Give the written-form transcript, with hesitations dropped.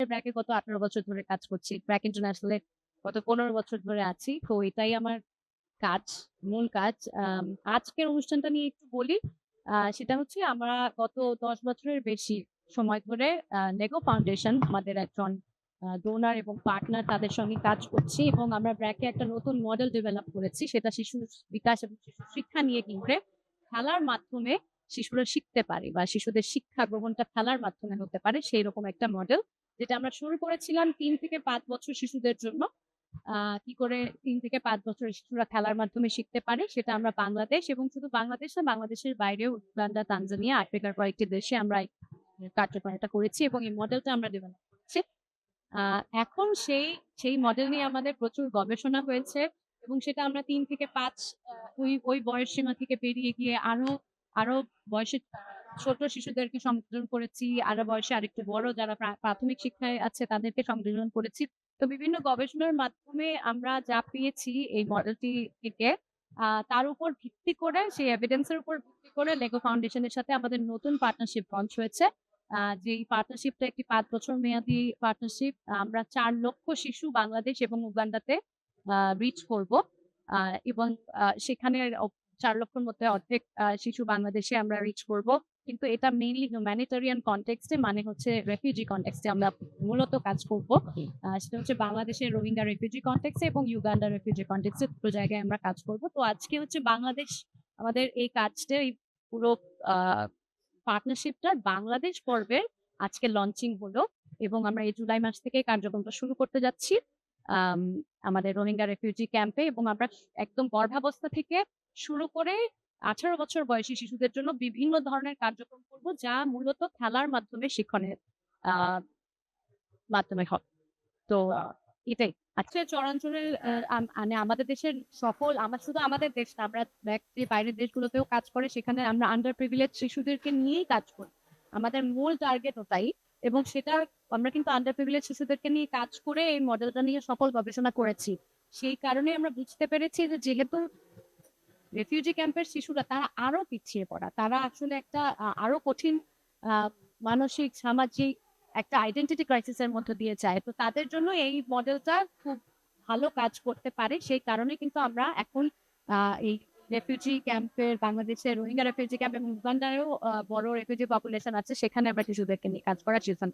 ব্র্যাকে গত ১৮ বছর ধরে কাজ করছি। ব্র্যাক ইন্টারন্যাশনালে গত ১৫ বছর ধরে আছি। তো এটাই আমার কাজ, মূল কাজ। আজকের অনুষ্ঠানটা নিয়ে একটু বলি। সেটা হচ্ছে আমরা গত ১০ বছরের বেশি সময় ধরে নেগো ফাউন্ডেশন আমাদের একজন ডোনার এবং পার্টনার তাদের সঙ্গে কাজ করছি এবং আমরা ব্র্যাকে একটা নতুন মডেল ডেভেলপ করেছি। সেটা শিশুর বিকাশ এবং শিশু শিক্ষা নিয়ে করে খেলার মাধ্যমে শিশুরা শিখতে পারে বা শিশুদের শিক্ষা গ্রহণটা খেলার মাধ্যমে হতে পারে সেইরকম একটা মডেল। যেটা আমরা শুরু করেছিলাম ৩ থেকে ৫ বছর শিশুদের জন্য। কি করে ৩ থেকে ৫ বছরের শিশুরা খেলার মাধ্যমে শিখতে পারে সেটা আমরা বাংলাদেশ এবং শুধু বাংলাদেশ না বাংলাদেশের বাইরেও উগান্ডা, তানজানিয়া, আফ্রিকার কয়েকটি দেশে আমরা এই কার্যক্রমটা করেছি এবং এই মডেলটা আমরা ডেভেলপ করছি। আ এখন সেই মডেল নিয়ে আমাদের প্রচুর গবেষণা হয়েছে এবং সেটা আমরা ৩ থেকে ৫ ওই বয়স সীমা থেকে পেরিয়ে গিয়ে আরো বয়সে ছোট শিশুদেরকে সংযোজন করেছি। আরো বয়সে আরেকটু বড় যারা প্রাথমিক শিক্ষায় আছে তাদেরকে সংযোজন করেছি। তো বিভিন্ন গবেষণার মাধ্যমে আমরা যা পেয়েছি এই মডেলটি থেকে তার উপর ভিত্তি করে সেই এভিডেন্স এর উপর ভিত্তি করে লেগো ফাউন্ডেশনের সাথে আমাদের নতুন পার্টনারশিপ লঞ্চ হয়েছে। যেই পার্টনারশিপটা একটি ৫ বছর মেয়াদী পার্টনারশিপ। আমরা ৪ লক্ষ শিশু বাংলাদেশ এবং উগান্ডাতে রিচ করব। আ এবং সেখানে ৪ লক্ষর মধ্যে অর্ধেক শিশু বাংলাদেশে আমরা রিচ করব। কিন্তু এটা মেইনলি হিউম্যানিটেরিয়ান কনটেক্সট এ মানে হচ্ছে রেফিউজি কনটেক্সট এ আমরা মূলত কাজ করব। সেটা হচ্ছে বাংলাদেশের রোহিঙ্গা রেফিউজি কনটেক্সট এ এবং ইউগান্ডা রেফিউজি কনটেক্সট এ দুটো জায়গায় আমরা কাজ করব। তো আজকে হচ্ছে বাংলাদেশ আমাদের এই কাজটা এই পুরো আ পার্টনারশিপটা বাংলাদেশ পর্বের আজকে লঞ্চিং হলো এবং আমরা এই জুলাই মাস থেকে কার্যক্রমটা শুরু করতে যাচ্ছি। আম আমাদের রোহিঙ্গা রেফিউজি ক্যাম্পে এবং আমরা একদম গর্ভাবস্থা থেকে শুরু করে ১৮ বছর বয়সী শিশুদের জন্য বিভিন্ন ধরনের কার্যক্রম করব যা মূলত খেলার মাধ্যমে শিক্ষণের আ মাধ্যমে হবে। তো এটাই। আজকে চরাঞ্চলের মানে আমাদের দেশের শুধু আমাদের দেশ না, আমরা যে বাইরের দেশগুলোতেও কাজ করে সেখানে আমরা আন্ডার প্রিভিলেজ শিশুদেরকে নিয়েই কাজ করি। আমাদের মূল টার্গেট ওটাই এবং সেটা আমরা কিন্তু আন্ডার প্রিভিলেজ শিশুদেরকে নিয়ে কাজ করে এই মডেলটা নিয়ে সফল গবেষণা করেছি। সেই কারণেই আমরা বুঝতে পেরেছি যে যেহেতু রেফিউজি ক্যাম্পের শিশুরা তারা আরো পিছিয়ে পড়া। তারা আসলে একটা আরো কঠিন আ মানসিক, সামাজিক একটা আইডেন্টিটি ক্রাইসিস এর মধ্য দিয়ে যায়। তো তাদের জন্য এই মডেলটা খুব ভালো কাজ করতে পারে। সেই কারণে কিন্তু আমরা এখন আ এই রেফিউজি ক্যাম্পের বাংলাদেশের রোহিঙ্গা রেফিউজি ক্যাম্প এবং উগান্ডারও বড় রেফিউজি পপুলেশন আছে। সেখানে আমরা শিশুদেরকে নিয়ে কাজ করার সিদ্ধান্ত